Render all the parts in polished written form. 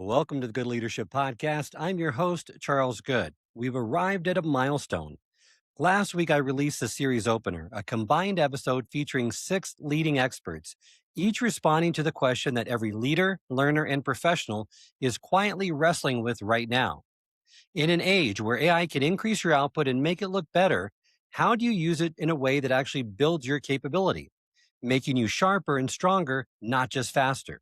Welcome to the Good Leadership Podcast. I'm your host, Charles Good. We've arrived at a milestone. Last week, I released the series opener, a combined episode featuring 6 leading experts, each responding to the question that every leader, learner, and professional is quietly wrestling with right now. In an age where AI can increase your output and make it look better, how do you use it in a way that actually builds your capability, making you sharper and stronger, not just faster?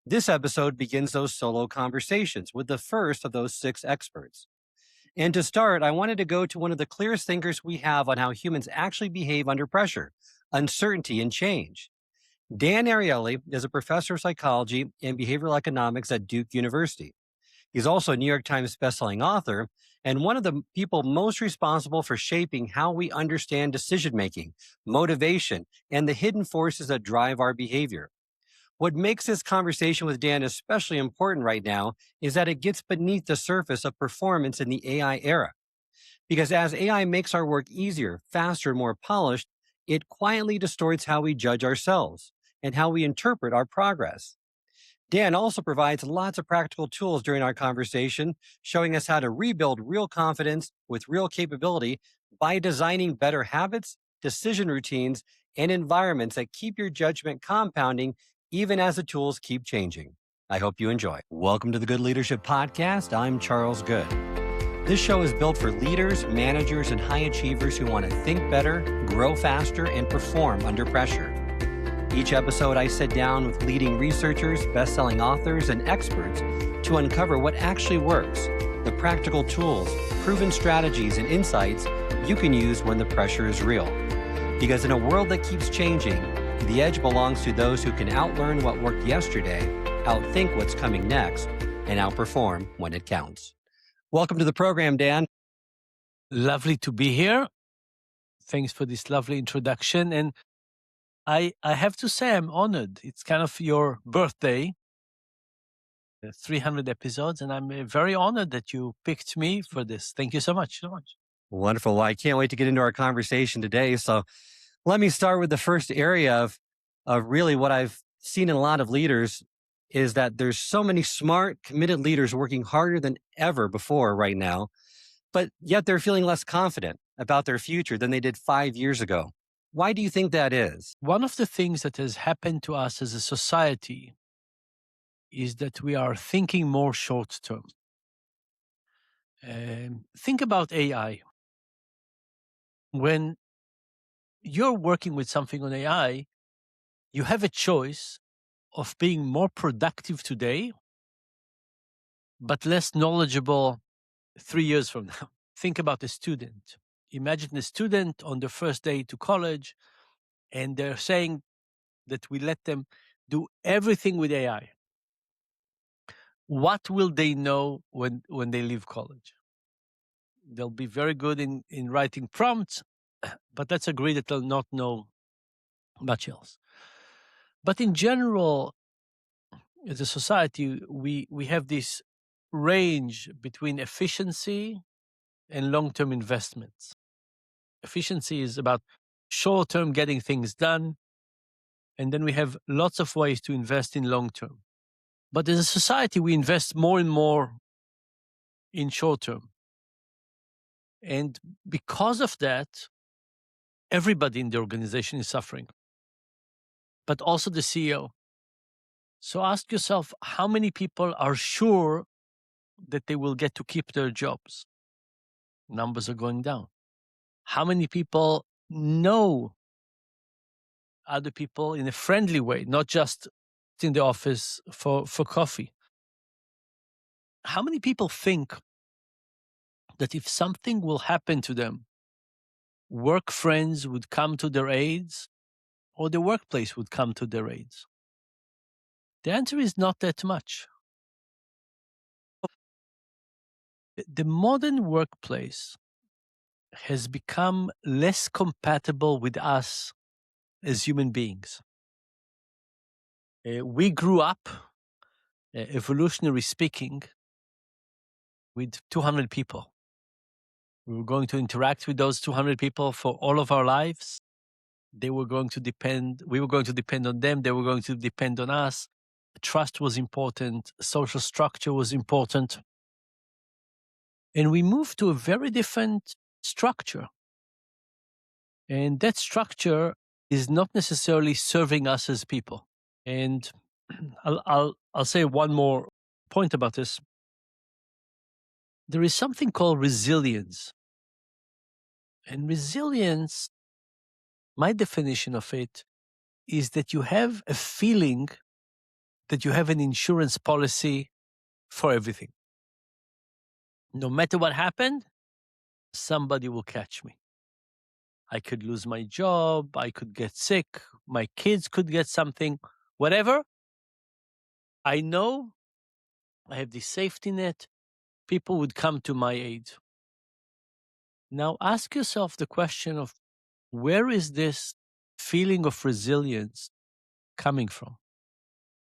This episode begins those solo conversations with the first of those 6 experts. And to start, I wanted to go to one of the clearest thinkers we have on how humans actually behave under pressure, uncertainty, and change. Dan Ariely is a professor of psychology and behavioral economics at Duke University. He's also a New York Times bestselling author and one of the people most responsible for shaping how we understand decision making, motivation, and the hidden forces that drive our behavior. What makes this conversation with Dan especially important right now is that it gets beneath the surface of performance in the AI era. Because as AI makes our work easier, faster, and more polished, it quietly distorts how we judge ourselves and how we interpret our progress. Dan also provides lots of practical tools during our conversation, showing us how to rebuild real confidence with real capability by designing better habits, decision routines, and environments that keep your judgment compounding even as the tools keep changing. I hope you enjoy. Welcome to the Good Leadership Podcast. I'm Charles Good. This show is built for leaders, managers, and high achievers who want to think better, grow faster, and perform under pressure. Each episode, I sit down with leading researchers, best-selling authors, and experts to uncover what actually works, the practical tools, proven strategies, and insights you can use when the pressure is real. Because in a world that keeps changing, the edge belongs to those who can outlearn what worked yesterday, outthink what's coming next, and outperform when it counts. Welcome to the program, Dan. Lovely to be here. Thanks for this lovely introduction. And I have to say I'm honored. It's kind of your birthday, 300 episodes, and I'm very honored that you picked me for this. Thank you so much. Wonderful. Well, I can't wait to get into our conversation today. So let me start with the first area of really what I've seen in a lot of leaders is that there's so many smart, committed leaders working harder than ever before right now, but yet they're feeling less confident about their future than they did 5 years ago. Why do you think that is? One of the things that has happened to us as a society is that we are thinking more short term. Think about AI. When you're working with something on AI, you have a choice of being more productive today, but less knowledgeable 3 years from now. Think about a student. Imagine a student on the first day to college, and they're saying that we let them do everything with AI. What will they know when they leave college? They'll be very good in writing prompts, but let's agree that they'll not know much else. But in general, as a society, we have this range between efficiency and long-term investments. Efficiency is about short-term getting things done, and then we have lots of ways to invest in long-term. But as a society, we invest more and more in short-term. And because of that, everybody in the organization is suffering, but also the CEO. So ask yourself, how many people are sure that they will get to keep their jobs? Numbers are going down. How many people know other people in a friendly way, not just in the office for coffee? How many people think that if something will happen to them, work friends would come to their aids or the workplace would come to their aids? The answer is not that much. The modern workplace has become less compatible with us as human beings. We grew up, evolutionary speaking, with 200 people. We were going to interact with those 200 people for all of our lives. We were going to depend on them. They were going to depend on us. trust was important, social structure was important. And we moved to a very different structure. And that structure is not necessarily serving us as people. And I'll say one more point about this. There is something called resilience. And resilience, my definition of it, is that you have a feeling that you have an insurance policy for everything. No matter what happened, somebody will catch me. I could lose my job, I could get sick, my kids could get something, whatever. I know I have this safety net. People would come to my aid. Now ask yourself the question of where is this feeling of resilience coming from?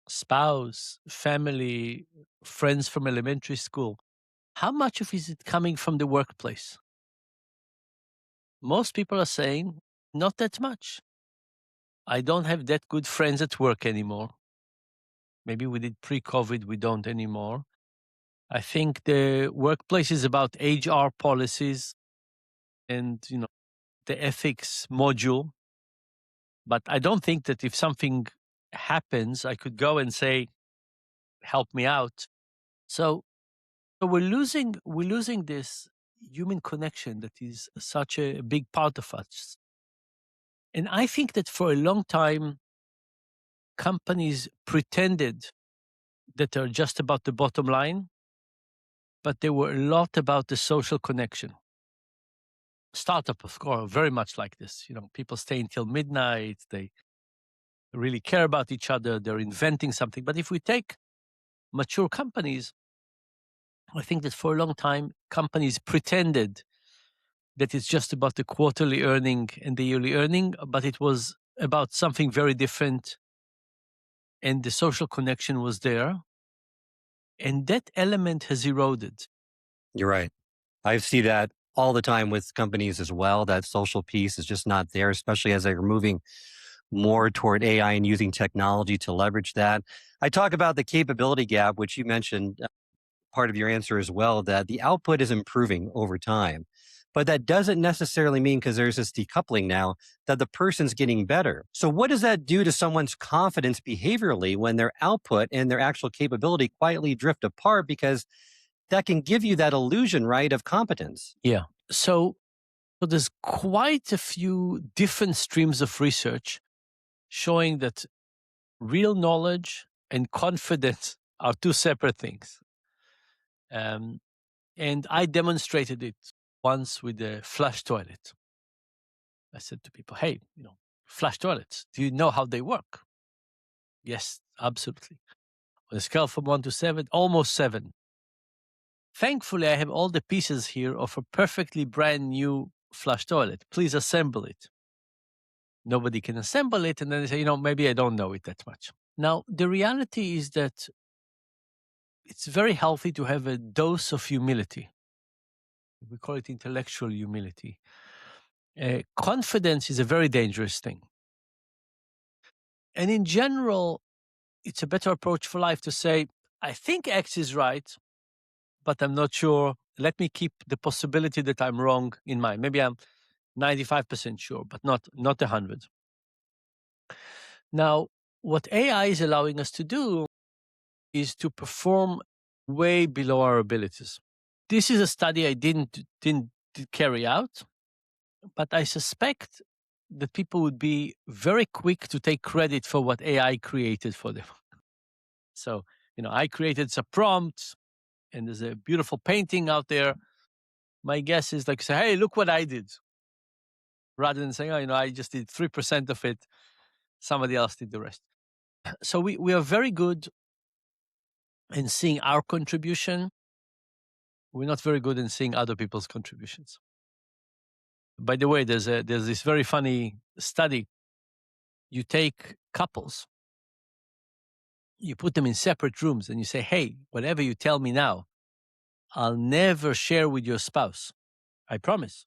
Spouse, family, friends from elementary school. How much of is it coming from the workplace? Most people are saying, not that much. I don't have that good friends at work anymore. Maybe we did pre-COVID, we don't anymore. I think the workplace is about HR policies and, the ethics module. But I don't think that if something happens, I could go and say, help me out. So we're losing this human connection that is such a big part of us. And I think that for a long time, companies pretended that they're just about the bottom line, but they were a lot about the social connection. Startup, of course, very much like this. People stay until midnight. They really care about each other. They're inventing something. But if we take mature companies, I think that for a long time, companies pretended that it's just about the quarterly earning and the yearly earning, but it was about something very different. And the social connection was there. And that element has eroded. You're right. I see that all the time with companies as well. That social piece is just not there, especially as they're moving more toward AI and using technology to leverage that. I talk about the capability gap, which you mentioned part of your answer as well, that the output is improving over time. But that doesn't necessarily mean, because there's this decoupling now, that the person's getting better. So what does that do to someone's confidence behaviorally when their output and their actual capability quietly drift apart? Because that can give you that illusion, right, of competence. Yeah. So there's quite a few different streams of research showing that real knowledge and confidence are two separate things. And I demonstrated it once with a flush toilet. I said to people, hey, flush toilets, do you know how they work? Yes, absolutely. On a scale from 1 to 7, almost 7. Thankfully, I have all the pieces here of a perfectly brand new flush toilet. Please assemble it. Nobody can assemble it. And then they say, maybe I don't know it that much. Now, the reality is that it's very healthy to have a dose of humility. We call it intellectual humility. Confidence is a very dangerous thing. And in general, it's a better approach for life to say, I think X is right, but I'm not sure. Let me keep the possibility that I'm wrong in mind. Maybe I'm 95% sure, but not 100. Now, what AI is allowing us to do is to perform way below our abilities. This is a study I didn't carry out, but I suspect that people would be very quick to take credit for what AI created for them. So, I created some prompts and there's a beautiful painting out there. My guess is like, say, hey, look what I did. Rather than saying, I just did 3% of it. Somebody else did the rest. So we are very good in seeing our contribution. We're not very good in seeing other people's contributions. By the way, there's this very funny study. You take couples, you put them in separate rooms and you say, hey, whatever you tell me now, I'll never share with your spouse. I promise.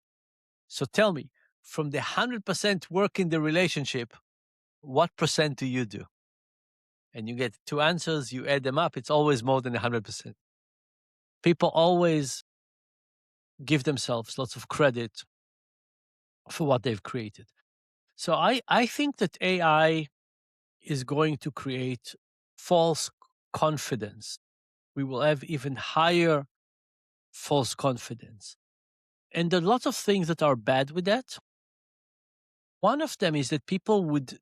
So tell me, from the 100% work in the relationship, what percent do you do? and you get two answers, you add them up, it's always more than 100%. People always give themselves lots of credit for what they've created. So I think that AI is going to create false confidence. We will have even higher false confidence. And there are lots of things that are bad with that. One of them is that people would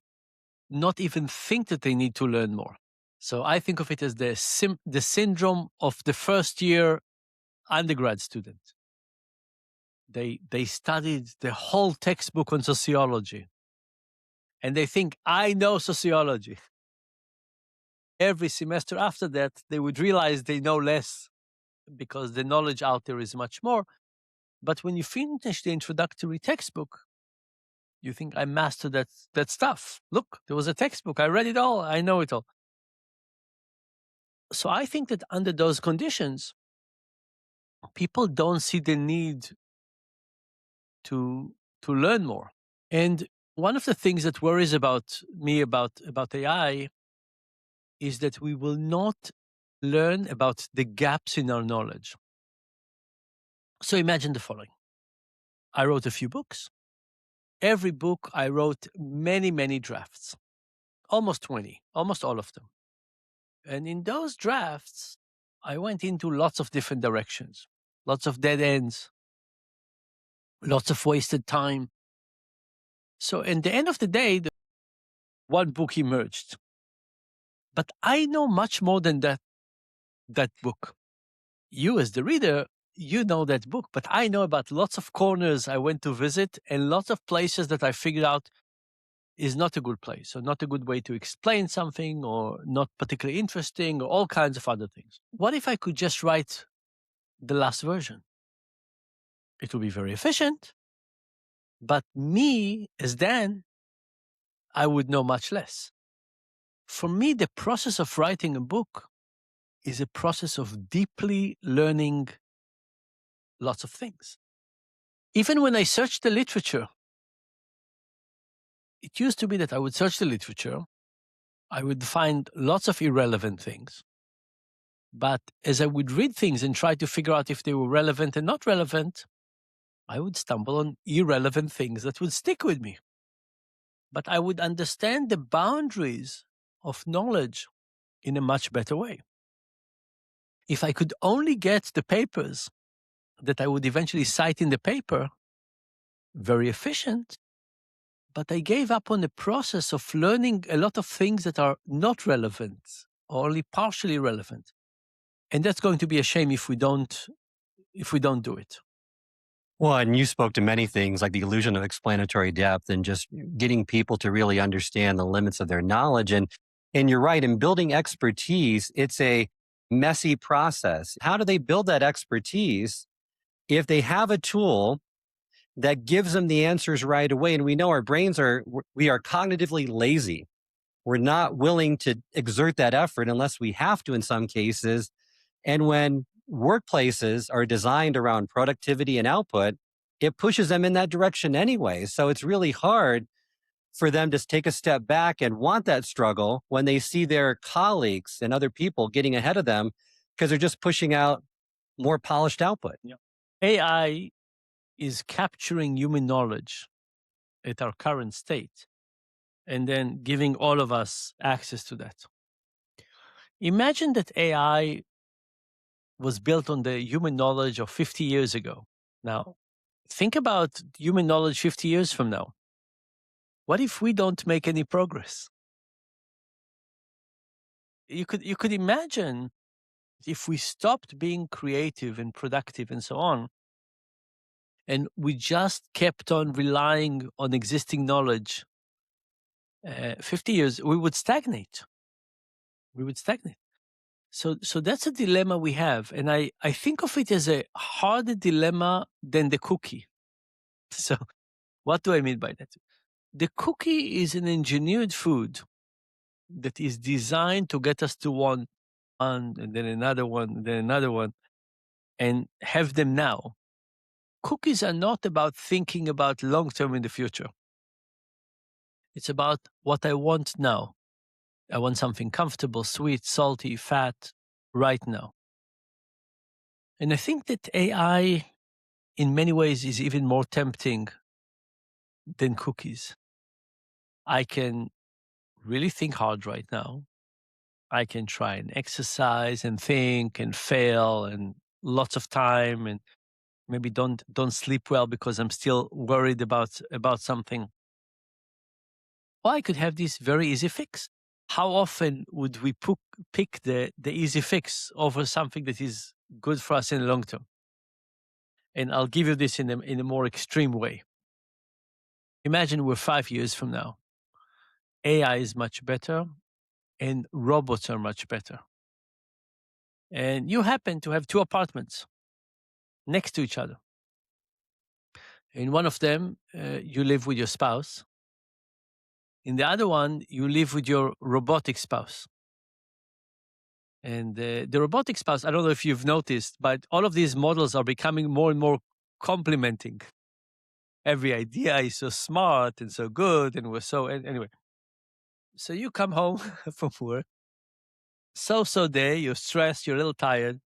not even think that they need to learn more. So I think of it as the syndrome of the first year undergrad student. They studied the whole textbook on sociology, and they think, I know sociology. Every semester after that, they would realize they know less because the knowledge out there is much more. But when you finish the introductory textbook, you think, I mastered that stuff. Look, there was a textbook. I read it all. I know it all. So I think that under those conditions, people don't see the need to learn more. And one of the things that worries about me about AI is that we will not learn about the gaps in our knowledge. So imagine the following. I wrote a few books. Every book I wrote many, many drafts, almost 20, almost all of them. And in those drafts, I went into lots of different directions, lots of dead ends, lots of wasted time. So in the end of the day, one book emerged. But I know much more than that book. You as the reader, you know that book, but I know about lots of corners I went to visit and lots of places that I figured out is not a good place or not a good way to explain something or not particularly interesting or all kinds of other things. What if I could just write the last version? It would be very efficient, but me as Dan, I would know much less. For me, the process of writing a book is a process of deeply learning lots of things. Even when I search the literature, it used to be that I would search the literature, I would find lots of irrelevant things. But as I would read things and try to figure out if they were relevant and not relevant, I would stumble on irrelevant things that would stick with me. But I would understand the boundaries of knowledge in a much better way. If I could only get the papers that I would eventually cite in the paper, very efficient, but I gave up on the process of learning a lot of things that are not relevant or only partially relevant. And that's going to be a shame if we don't do it. Well, and you spoke to many things like the illusion of explanatory depth and just getting people to really understand the limits of their knowledge. And you're right, in building expertise, it's a messy process. How do they build that expertise if they have a tool that gives them the answers right away? And we know our brains we are cognitively lazy. We're not willing to exert that effort unless we have to in some cases. And when workplaces are designed around productivity and output, it pushes them in that direction anyway. So it's really hard for them to take a step back and want that struggle when they see their colleagues and other people getting ahead of them because they're just pushing out more polished output. Yeah. AI is capturing human knowledge at our current state and then giving all of us access to that. Imagine that AI was built on the human knowledge of 50 years ago. Now, think about human knowledge 50 years from now. What if we don't make any progress? You could imagine if we stopped being creative and productive and so on, and we just kept on relying on existing knowledge, 50 years, we would stagnate. So that's a dilemma we have. And I think of it as a harder dilemma than the cookie. So what do I mean by that? The cookie is an engineered food that is designed to get us to one and then another one, and then another one, and have them now. Cookies are not about thinking about long term in the future. It's about what I want now. I want something comfortable, sweet, salty, fat, right now. And I think that AI, in many ways, is even more tempting than cookies. I can really think hard right now. I can try and exercise and think and fail and lots of time and maybe don't sleep well because I'm still worried about something. Or I could have this very easy fix. How often would we pick the easy fix over something that is good for us in the long term? And I'll give you this in a more extreme way. Imagine we're 5 years from now. AI is much better and robots are much better. And you happen to have two apartments next to each other. In one of them, you live with your spouse. In the other one, you live with your robotic spouse. And the robotic spouse, I don't know if you've noticed, but all of these models are becoming more and more complimenting. Every idea is so smart and so good, and we're so anyway. So you come home from work, so day, you're stressed, you're a little tired.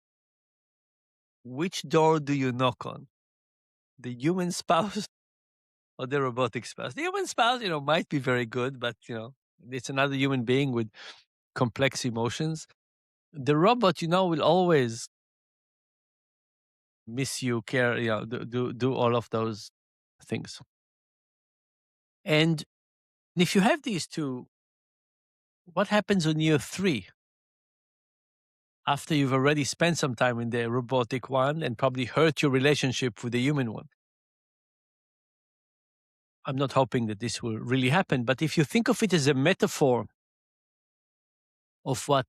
Which door do you knock on? The human spouse or the robotic spouse? The human spouse, might be very good, but it's another human being with complex emotions. The robot, will always miss you, care, do all of those things. And if you have these two, what happens on year 3? After you've already spent some time in the robotic one and probably hurt your relationship with the human one. I'm not hoping that this will really happen, but if you think of it as a metaphor of what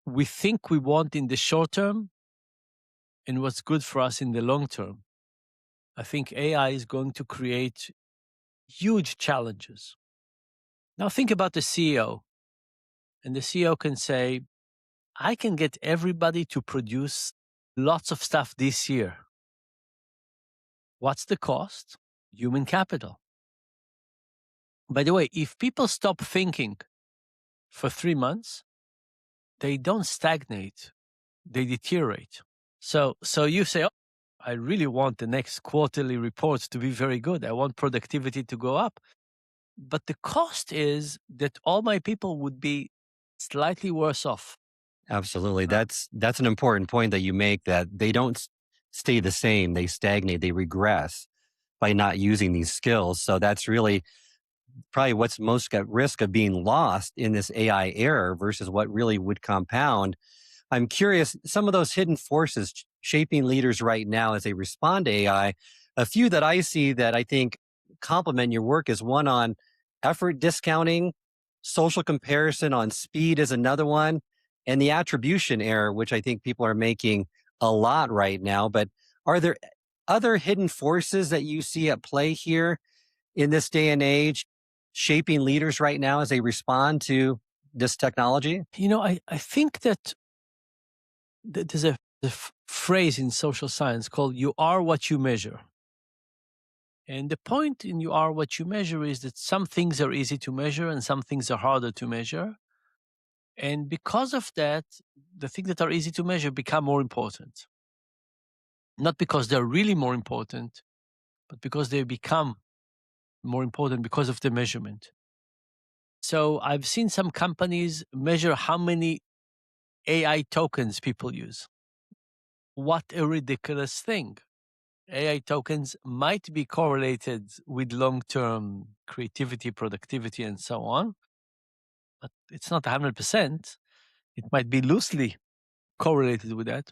we think we want in the short term and what's good for us in the long term, I think AI is going to create huge challenges. Now think about the CEO, and the CEO can say, I can get everybody to produce lots of stuff this year. What's the cost? Human capital. By the way, if people stop thinking for 3 months, they don't stagnate, they deteriorate. So you say, oh, I really want the next quarterly reports to be very good. I want productivity to go up. But the cost is that all my people would be slightly worse off. Absolutely. That's an important point that you make, that they don't stay the same. They stagnate, they regress by not using these skills. So that's really probably what's most at risk of being lost in this AI era versus what really would compound. I'm curious, some of those hidden forces shaping leaders right now as they respond to AI, a few that I see that I think complement your work is one on effort discounting, social comparison on speed is another one, and the attribution error, which I think people are making a lot right now. But are there other hidden forces that you see at play here in this day and age, shaping leaders right now as they respond to this technology? I think that there's a phrase in social science called you are what you measure. And the point in you are what you measure is that some things are easy to measure and some things are harder to measure. And because of that, the things that are easy to measure become more important. Not because they're really more important, but because they become more important because of the measurement. So I've seen some companies measure how many AI tokens people use. What a ridiculous thing. AI tokens might be correlated with long-term creativity, productivity, and so on, but it's not 100%. It might be loosely correlated with that.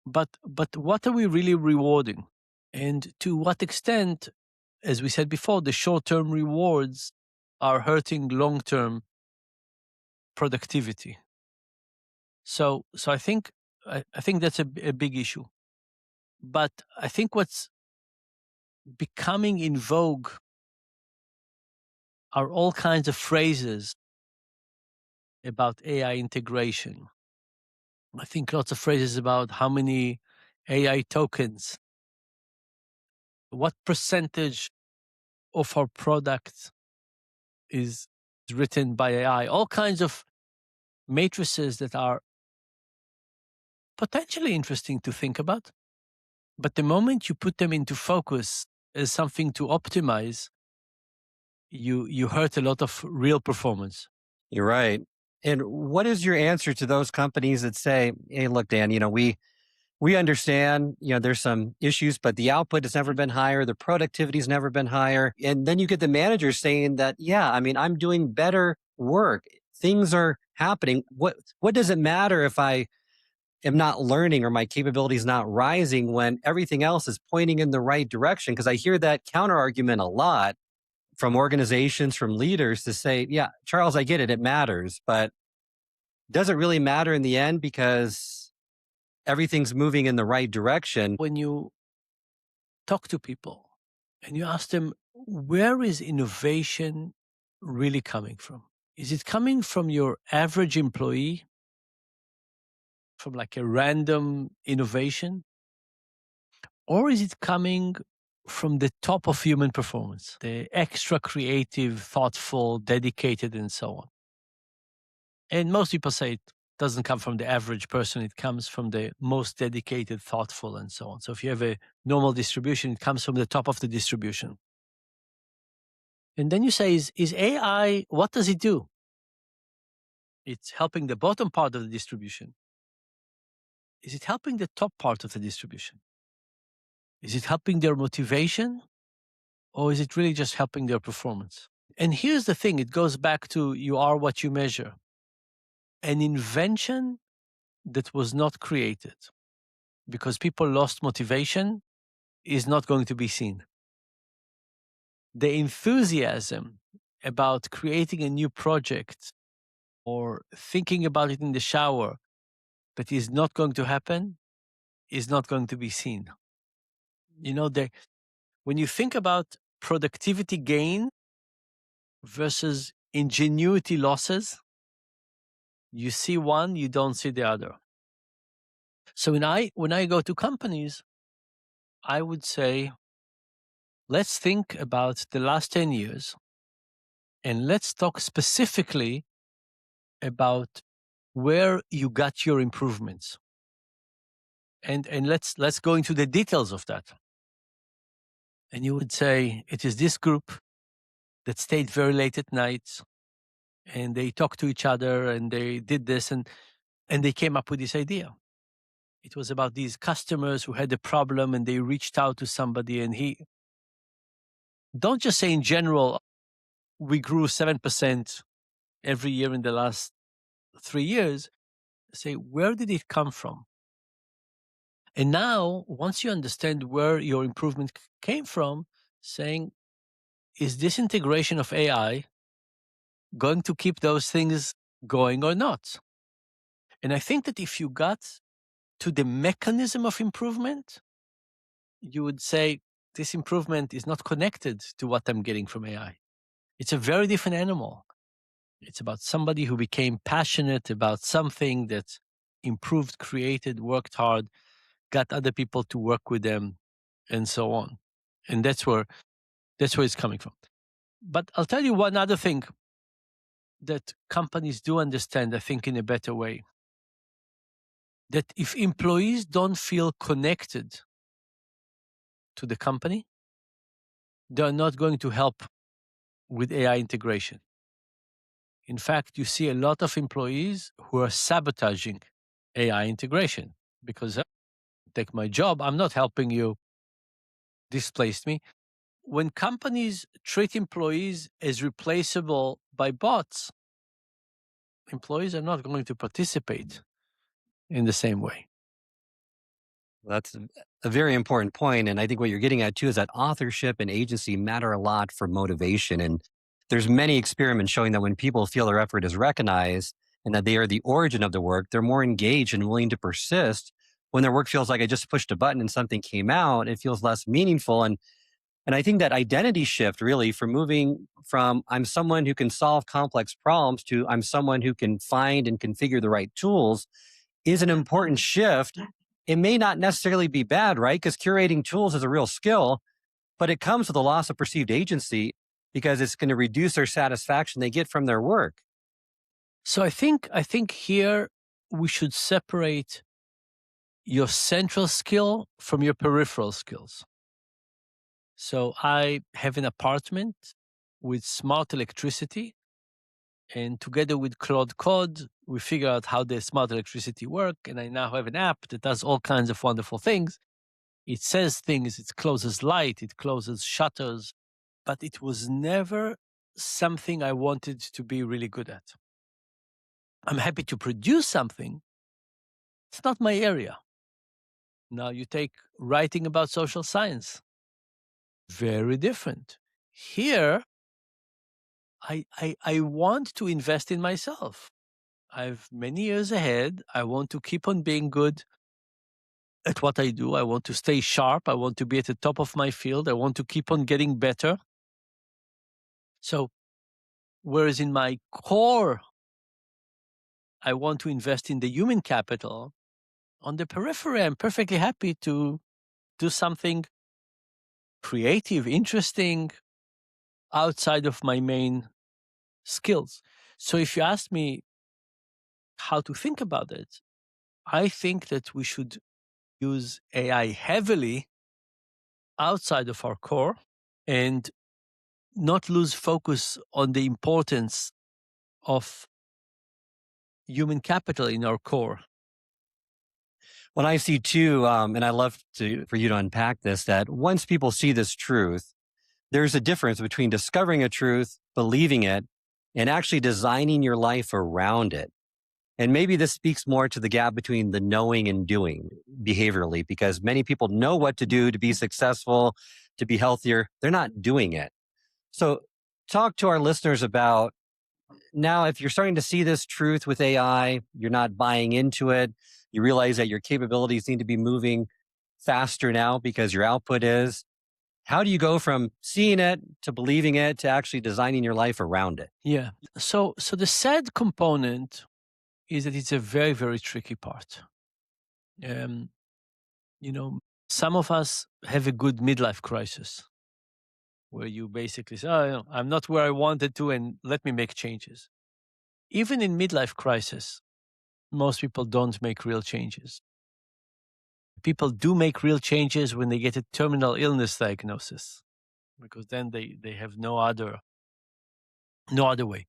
But what are we really rewarding? And to what extent, as we said before, the short-term rewards are hurting long-term productivity. So I think that's a big issue. But I think what's becoming in vogue are all kinds of phrases about AI integration. I think lots of phrases about how many AI tokens, what percentage of our product is written by AI, all kinds of matrices that are potentially interesting to think about. But the moment you put them into focus as something to optimize, you hurt a lot of real performance. You're right. And what is your answer to those companies that say, "Hey, look, Dan, we understand, there's some issues, but the output has never been higher, the productivity's never been higher." And then you get the manager saying that, "Yeah, I mean, I'm doing better work. Things are happening. What does it matter if I am not learning or my capabilities not rising when everything else is pointing in the right direction?" Because I hear that counter argument a lot from organizations, from leaders to say, "Yeah, Charles, I get it. It matters, but does it really matter in the end because everything's moving in the right direction?" When you talk to people and you ask them, where is innovation really coming from? Is it coming from your average employee, from like a random innovation? Or is it coming from the top of human performance, the extra creative, thoughtful, dedicated, and so on? And most people say it doesn't come from the average person, it comes from the most dedicated, thoughtful, and so on. So if you have a normal distribution, it comes from the top of the distribution. And then you say, is AI, what does it do? It's helping the bottom part of the distribution. Is it helping the top part of the distribution? Is it helping their motivation? Or is it really just helping their performance? And here's the thing, it goes back to you are what you measure. An invention that was not created because people lost motivation is not going to be seen. The enthusiasm about creating a new project or thinking about it in the shower that is not going to happen is not going to be seen. When you think about productivity gain versus ingenuity losses, you see one, you don't see the other. So when I go to companies, I would say, let's think about the last 10 years and let's talk specifically about where you got your improvements. And let's go into the details of that. And you would say, it is this group that stayed very late at night and they talked to each other and they did this and they came up with this idea. It was about these customers who had a problem and they reached out to somebody and don't just say in general, we grew 7% every year in the last 3 years. Say, where did it come from? And now, once you understand where your improvement came from, saying, is this integration of AI going to keep those things going or not? And I think that if you got to the mechanism of improvement, you would say, this improvement is not connected to what I'm getting from AI. It's a very different animal. It's about somebody who became passionate about something that improved, created, worked hard, got other people to work with them, and so on. And that's where it's coming from. But I'll tell you one other thing that companies do understand, I think, in a better way. That if employees don't feel connected to the company, they're not going to help with AI integration. In fact, you see a lot of employees who are sabotaging AI integration because take my job, I'm not helping you, displaced me. When companies treat employees as replaceable by bots, employees are not going to participate in the same way. That's a very important point. And I think what you're getting at too is that authorship and agency matter a lot for motivation. And there's many experiments showing that when people feel their effort is recognized and that they are the origin of the work, they're more engaged and willing to persist. When their work feels like I just pushed a button and something came out, it feels less meaningful. And I think that identity shift really from moving from I'm someone who can solve complex problems to I'm someone who can find and configure the right tools is an important shift. It may not necessarily be bad, right? Because curating tools is a real skill, but it comes with a loss of perceived agency because it's going to reduce their satisfaction they get from their work. So I think here we should separate your central skill from your peripheral skills. So I have an apartment with smart electricity, and together with Claude Code, we figure out how the smart electricity work. And I now have an app that does all kinds of wonderful things. It says things, it closes light, it closes shutters, but it was never something I wanted to be really good at. I'm happy to produce something. It's not my area. Now you take writing about social science. Very different. Here, I want to invest in myself. I've many years ahead. I want to keep on being good at what I do. I want to stay sharp. I want to be at the top of my field. I want to keep on getting better. So, whereas in my core, I want to invest in the human capital, on the periphery, I'm perfectly happy to do something creative, interesting, outside of my main skills. So, if you ask me how to think about it, I think that we should use AI heavily outside of our core and not lose focus on the importance of human capital in our core. When I see too, and I love for you to unpack this, that once people see this truth, there's a difference between discovering a truth, believing it, and actually designing your life around it. And maybe this speaks more to the gap between the knowing and doing behaviorally, because many people know what to do to be successful, to be healthier. They're not doing it. So talk to our listeners about now, if you're starting to see this truth with AI, you're not buying into it. You realize that your capabilities need to be moving faster now because your output is. How do you go from seeing it to believing it to actually designing your life around it? Yeah. So the sad component is that it's a very, very tricky part. Um, some of us have a good midlife crisis where you basically say, oh, I'm not where I wanted to, and let me make changes. Even in midlife crisis, most people don't make real changes. People do make real changes when they get a terminal illness diagnosis, because then they have no other way.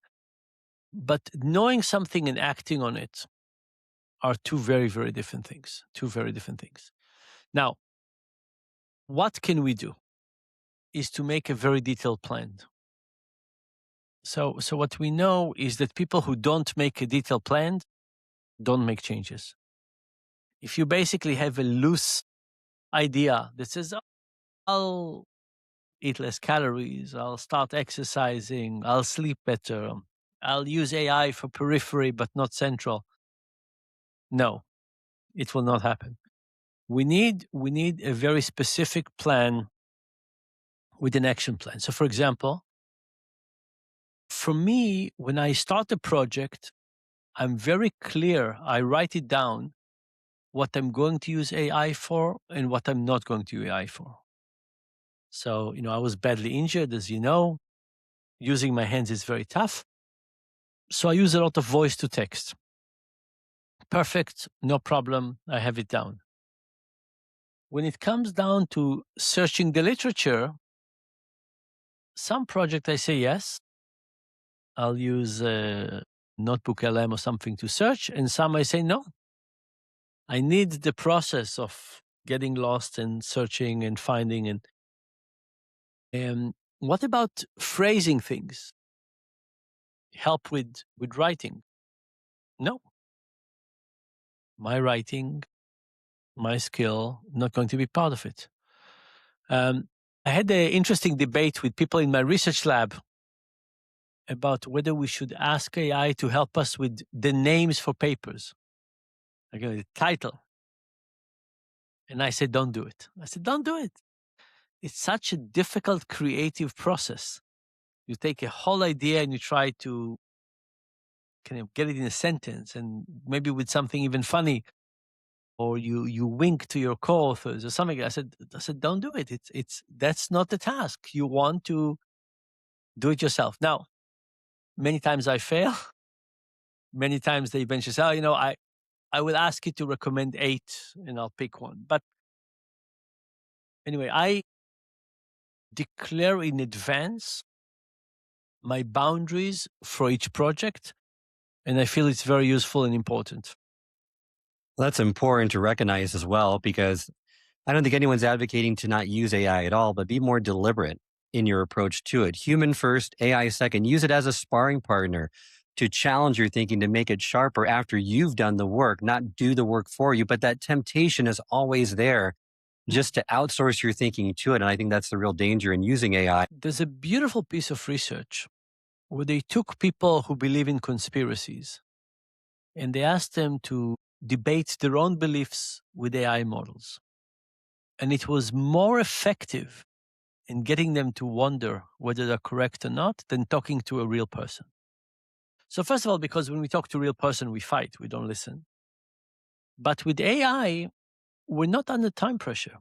But knowing something and acting on it are two very, very different things. Two very different things. Now, what can we do is to make a very detailed plan. So what we know is that people who don't make a detailed plan don't make changes. If you basically have a loose idea that says, "Oh, I'll eat less calories, I'll start exercising, I'll sleep better, I'll use AI for periphery but not central," no, it will not happen. We need a very specific plan with an action plan. So, for example, for me, when I start a project, I'm very clear. I write it down what I'm going to use AI for and what I'm not going to use AI for. So, I was badly injured, as you know. Using my hands is very tough. So I use a lot of voice to text. Perfect, no problem. I have it down. When it comes down to searching the literature, some project I say yes, I'll use a notebook LM or something to search, and some I say no. I need the process of getting lost and searching and finding. And what about phrasing things? Help with writing? No. My writing, my skill, not going to be part of it. I had an interesting debate with people in my research lab about whether we should ask AI to help us with the names for papers, like the title. And I said, don't do it. I said, don't do it. It's such a difficult creative process. You take a whole idea and you try to kind of get it in a sentence, and maybe with something even funny, or you wink to your co-authors or something. I said, don't do it. That's not the task. You want to do it yourself. Now, many times I fail. Many times they eventually say, I will ask you to recommend 8 and I'll pick one. But anyway, I declare in advance my boundaries for each project, and I feel it's very useful and important. That's important to recognize as well, because I don't think anyone's advocating to not use AI at all, but be more deliberate in your approach to it. Human first, AI second. Use it as a sparring partner to challenge your thinking, to make it sharper after you've done the work, not do the work for you. But that temptation is always there just to outsource your thinking to it. And I think that's the real danger in using AI. There's a beautiful piece of research where they took people who believe in conspiracies and they asked them to debate their own beliefs with AI models. And it was more effective in getting them to wonder whether they're correct or not than talking to a real person. So first of all, because when we talk to a real person, we fight, we don't listen. But with AI, we're not under time pressure.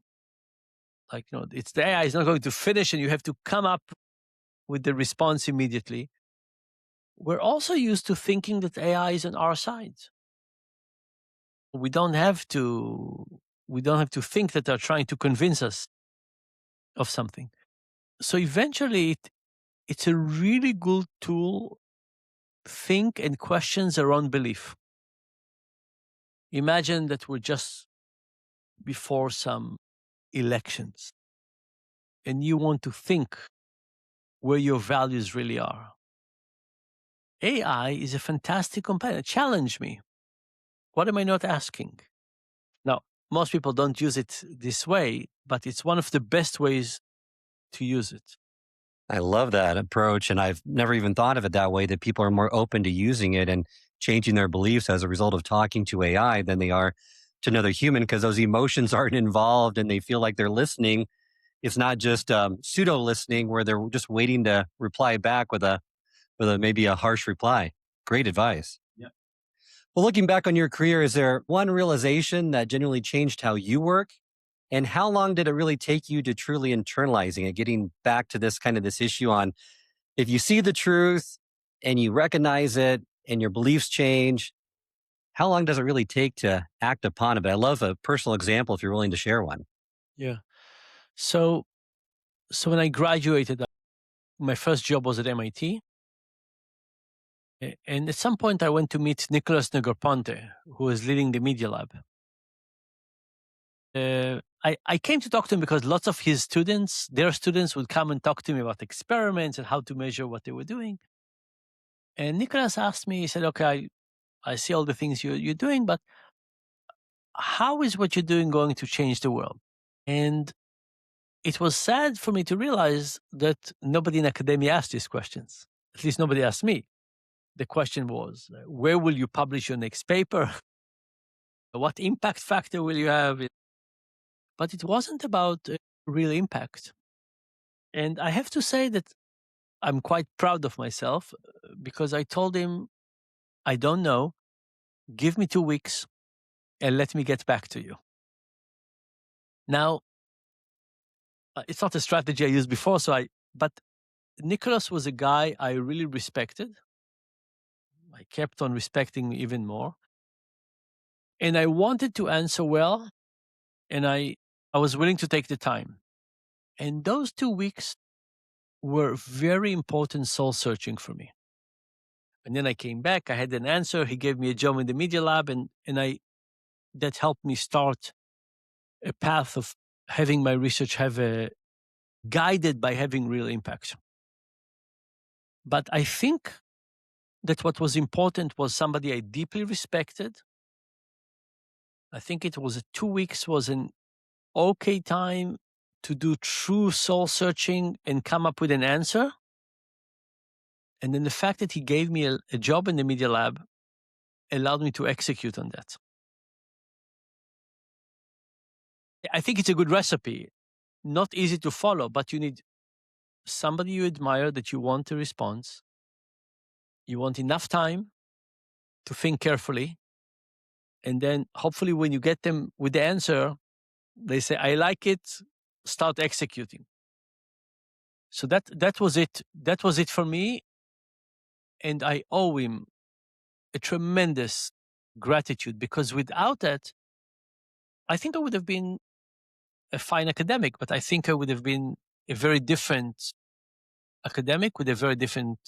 Like, it's the AI is not going to finish and you have to come up with the response immediately. We're also used to thinking that AI is on our side. We don't have to think that they're trying to convince us of something. So eventually it's a really good tool. Think and questions around belief. Imagine that we're just before some elections and you want to think where your values really are. AI is a fantastic companion. Challenge me. What am I not asking? Now, most people don't use it this way, but it's one of the best ways to use it. I love that approach. And I've never even thought of it that way, that people are more open to using it and changing their beliefs as a result of talking to AI than they are to another human, because those emotions aren't involved and they feel like they're listening. It's not just pseudo listening where they're just waiting to reply back with a maybe a harsh reply. Great advice. Yeah. Well, looking back on your career, is there one realization that genuinely changed how you work? And how long did it really take you to truly internalizing it? Getting back to this issue on, if you see the truth and you recognize it and your beliefs change, how long does it really take to act upon it? I love a personal example if you're willing to share one. Yeah. So when I graduated, my first job was at MIT. And at some point, I went to meet Nicholas Negroponte, who was leading the Media Lab. I came to talk to him because lots of his students, their students, would come and talk to me about experiments and how to measure what they were doing. And Nicholas asked me, he said, okay, I see all the things you're doing, but how is what you're doing going to change the world? And it was sad for me to realize that nobody in academia asked these questions. At least nobody asked me. The question was, where will you publish your next paper? What impact factor will you have? But it wasn't about real impact. And I have to say that I'm quite proud of myself because I told him, I don't know, give me 2 weeks and let me get back to you. Now, it's not a strategy I used before, but Nicholas was a guy I really respected. I kept on respecting me even more. And I wanted to answer well, and I was willing to take the time. And those 2 weeks were very important soul searching for me. And then I came back, I had an answer. He gave me a job in the Media Lab, and that helped me start a path of having my research guided by having real impact. But I think that what was important was somebody I deeply respected. I think it was 2 weeks was an okay time to do true soul searching and come up with an answer. And then the fact that he gave me a job in the Media Lab allowed me to execute on that. I think it's a good recipe. Not easy to follow, but you need somebody you admire that you want a response. You want enough time to think carefully. And then hopefully when you get them with the answer, they say, I like it, start executing. So that was it. That was it for me. And I owe him a tremendous gratitude, because without that, I think I would have been a fine academic, but I think I would have been a very different academic with a very different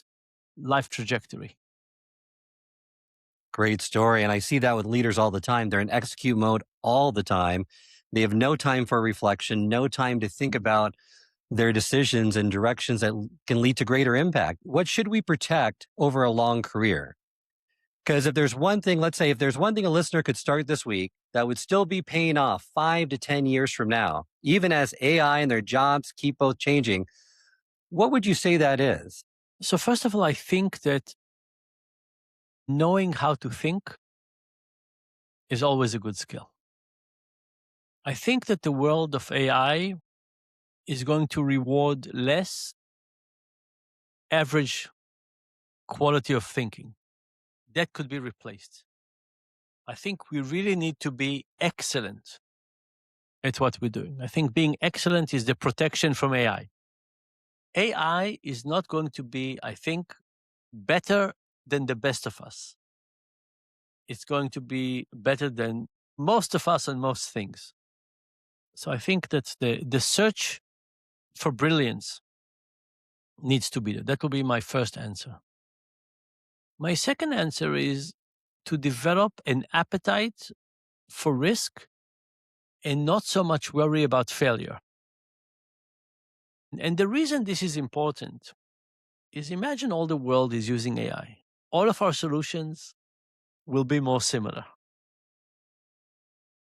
life trajectory. Great story. And I see that with leaders all the time. They're in execute mode all the time. They have no time for reflection, no time to think about their decisions and directions that can lead to greater impact. What should we protect over a long career? Because if there's one thing, let's say if there's one thing a listener could start this week that would still be paying off 5 to 10 years from now, even as AI and their jobs keep both changing, what would you say that is? So first of all, I think that knowing how to think is always a good skill. I think that the world of AI is going to reward less average quality of thinking. That could be replaced. I think we really need to be excellent at what we're doing. I think being excellent is the protection from AI. AI is not going to be, I think, better than the best of us. It's going to be better than most of us on most things. So I think that the search for brilliance needs to be there. That will be my first answer. My second answer is to develop an appetite for risk and not so much worry about failure. And the reason this is important is, imagine all the world is using AI. All of our solutions will be more similar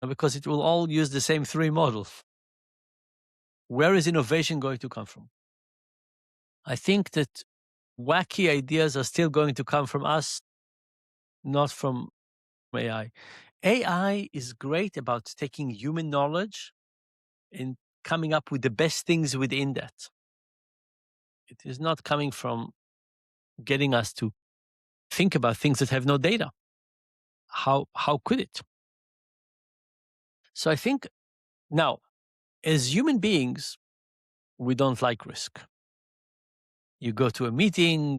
because it will all use the same 3 models. Where is innovation going to come from? I think that wacky ideas are still going to come from us, not from AI. AI is great about taking human knowledge and coming up with the best things within that. It is not coming from getting us to think about things that have no data. How could it? So I think now, as human beings, we don't like risk. You go to a meeting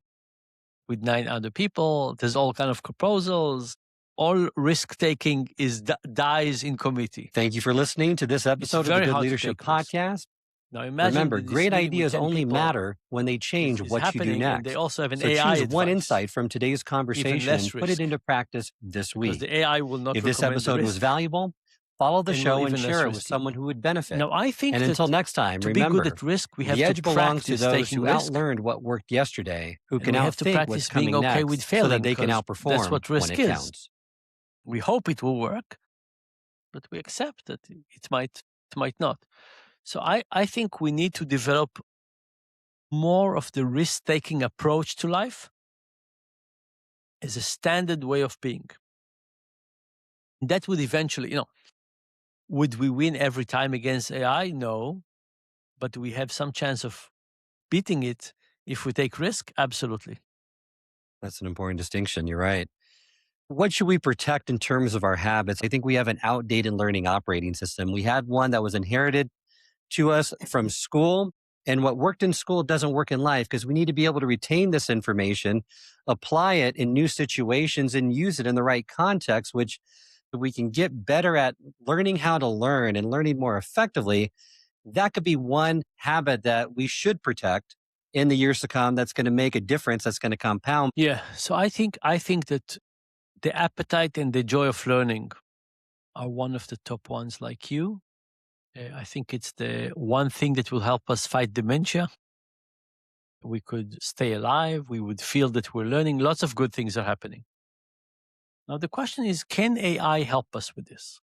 with 9 other people, there's all kind of proposals. All risk taking dies in committee. Thank you for listening to this episode of the very Good hard to Leadership take risks. Podcast. Now imagine Remember, that this great meeting with ideas 10 only people matter when they change is what you do happening, next. and they also have an So AI choose one advice, insight from today's conversation less and put it risk, into practice this because week. the AI will not If this recommend the episode was risk, valuable, follow the and will show and even less share it with risky. someone who would benefit. Now I think And that until next time, to be good remember, at risk, we have the to edge belongs to practice those taking who risk, outlearned what worked yesterday, who and can we have to outthink what's practice coming being okay with next so failing, that they can because that's outperform what when risk it is. counts. We hope it will work, but we accept that it might not. So I think we need to develop more of the risk-taking approach to life as a standard way of being. That would eventually, would we win every time against AI? No, but we have some chance of beating it if we take risk. Absolutely. That's an important distinction. You're right. What should we protect in terms of our habits? I think we have an outdated learning operating system. We had one that was inherited to us from school. And what worked in school doesn't work in life, because we need to be able to retain this information, apply it in new situations, and use it in the right context, which we can get better at learning how to learn and learning more effectively. That could be one habit that we should protect in the years to come that's going to make a difference, that's going to compound. Yeah. So I think that the appetite and the joy of learning are one of the top ones, like you. I think it's the one thing that will help us fight dementia. We could stay alive. We would feel that we're learning. Lots of good things are happening. Now, the question is, can AI help us with this?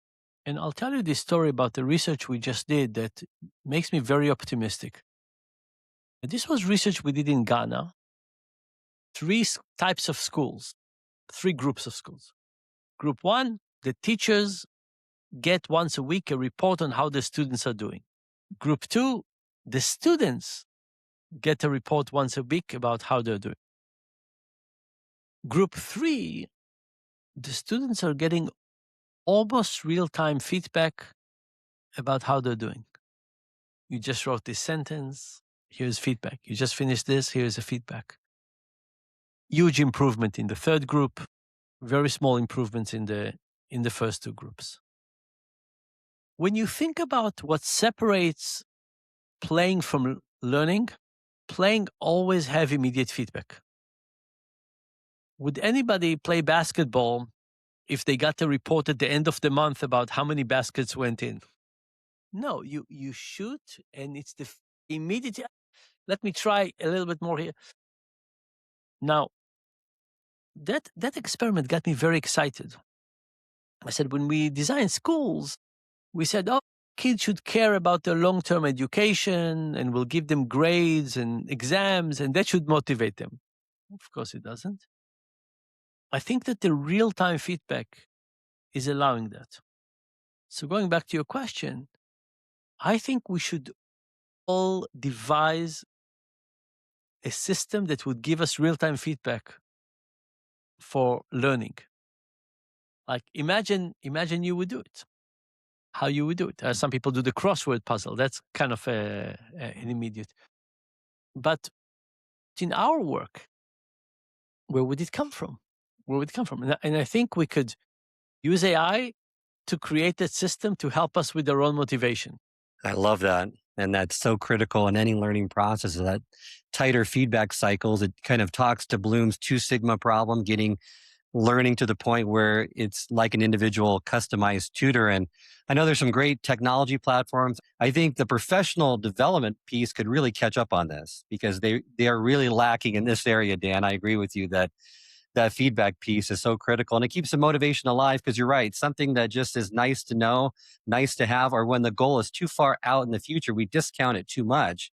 And I'll tell you this story about the research we just did that makes me very optimistic. And this was research we did in Ghana. 3 types of schools, 3 groups of schools. Group 1, the teachers get once a week a report on how the students are doing. Group 2, the students get a report once a week about how they're doing. Group 3, the students are getting almost real-time feedback about how they're doing. You just wrote this sentence, here's feedback. You just finished this, here's a feedback. Huge improvement in the 3rd group. very small improvements in the first two groups. When you think about what separates playing from learning, playing always have immediate feedback. Would anybody play basketball if they got a report at the end of the month about how many baskets went in? No, you shoot and it's the immediate. Let me try a little bit more here. Now, that experiment got me very excited. I said, when we design schools, we said, oh, kids should care about their long-term education and we'll give them grades and exams and that should motivate them. Of course it doesn't. I think that the real-time feedback is allowing that. So going back to your question, I think we should all devise a system that would give us real-time feedback for learning. Like imagine you would do it. How you would do it. Some people do the crossword puzzle. That's kind of an immediate. But in our work, where would it come from? Where would it come from? And I think we could use AI to create that system to help us with our own motivation. I love that. And that's so critical in any learning process, is that tighter feedback cycles. It kind of talks to Bloom's 2 Sigma problem, getting learning to the point where it's like an individual customized tutor. And I know there's some great technology platforms. I think the professional development piece could really catch up on this because they are really lacking in this area, Dan. I agree with you that feedback piece is so critical and it keeps the motivation alive because you're right. Something that just is nice to know, nice to have, or when the goal is too far out in the future, we discount it too much.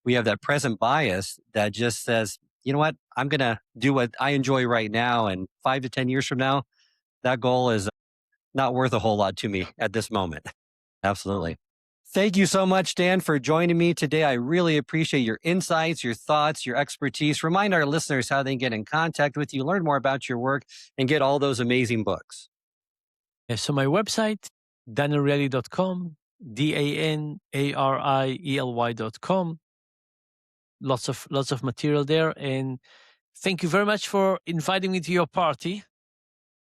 We have that present bias that just says, you know what, I'm going to do what I enjoy right now. And 5 to 10 years from now, that goal is not worth a whole lot to me at this moment. Absolutely. Thank you so much, Dan, for joining me today. I really appreciate your insights, your thoughts, your expertise. Remind our listeners how they can get in contact with you, learn more about your work, and get all those amazing books. Yeah, so my website, danariely.com, DANARIELY.com. Lots of material there. And thank you very much for inviting me to your party.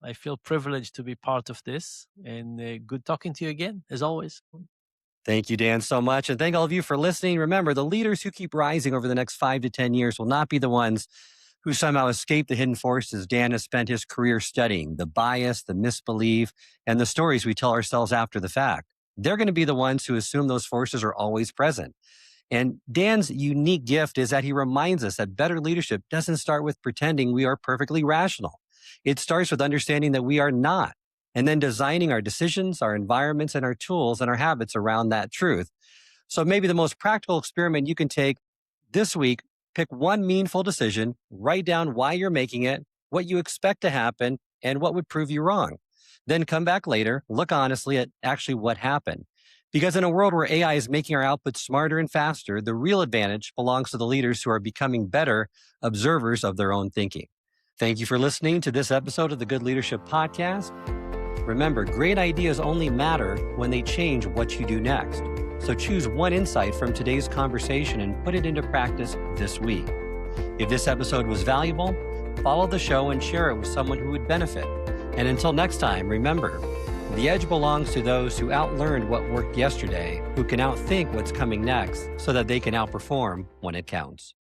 I feel privileged to be part of this. And good talking to you again, as always. Thank you, Dan, so much. And thank all of you for listening. Remember, the leaders who keep rising over the next 5 to 10 years will not be the ones who somehow escape the hidden forces Dan has spent his career studying, the bias, the misbelief, and the stories we tell ourselves after the fact. They're going to be the ones who assume those forces are always present. And Dan's unique gift is that he reminds us that better leadership doesn't start with pretending we are perfectly rational. It starts with understanding that we are not, and then designing our decisions, our environments, and our tools and our habits around that truth. So maybe the most practical experiment you can take this week, pick one meaningful decision, write down why you're making it, what you expect to happen, and what would prove you wrong. Then come back later, look honestly at actually what happened. Because in a world where AI is making our output smarter and faster, the real advantage belongs to the leaders who are becoming better observers of their own thinking. Thank you for listening to this episode of the Good Leadership Podcast. Remember, great ideas only matter when they change what you do next. So choose one insight from today's conversation and put it into practice this week. If this episode was valuable, follow the show and share it with someone who would benefit. And until next time, remember, the edge belongs to those who outlearned what worked yesterday, who can outthink what's coming next so that they can outperform when it counts.